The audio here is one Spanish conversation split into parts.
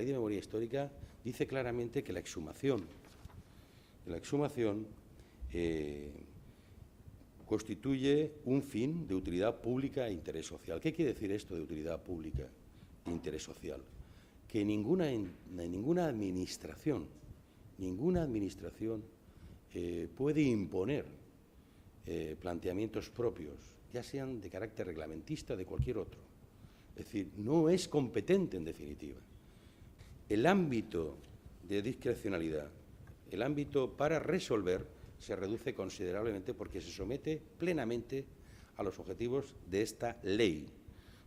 Ley de Memoria Histórica dice claramente que la exhumación constituye un fin de utilidad pública e interés social. ¿Qué quiere decir esto de utilidad pública e interés social? Que ninguna administración puede imponer planteamientos propios, ya sean de carácter reglamentista o de cualquier otro. Es decir, no es competente, en definitiva. El ámbito de discrecionalidad, el ámbito para resolver, se reduce considerablemente porque se somete plenamente a los objetivos de esta ley.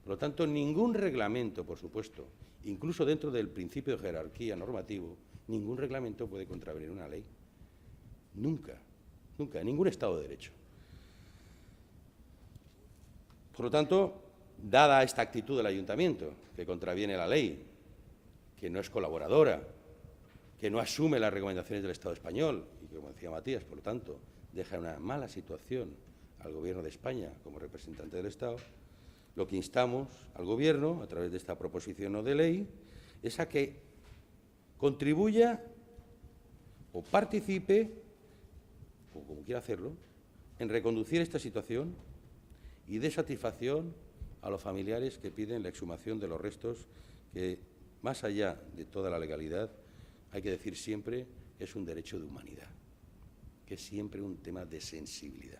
Por lo tanto, ningún reglamento, por supuesto, incluso dentro del principio de jerarquía normativo, ningún reglamento puede contravenir una ley. Nunca, nunca, en ningún Estado de Derecho. Por lo tanto, dada esta actitud del Ayuntamiento, que contraviene la ley, que no es colaboradora, que no asume las recomendaciones del Estado español y que, como decía Matías, por lo tanto, deja una mala situación al Gobierno de España como representante del Estado, lo que instamos al Gobierno, a través de esta proposición no de ley, es a que contribuya o participe, o como quiera hacerlo, en reconducir esta situación y dé satisfacción a los familiares que piden la exhumación de los restos que, más allá de toda la legalidad, hay que decir siempre, es un derecho de humanidad, que es siempre un tema de sensibilidad.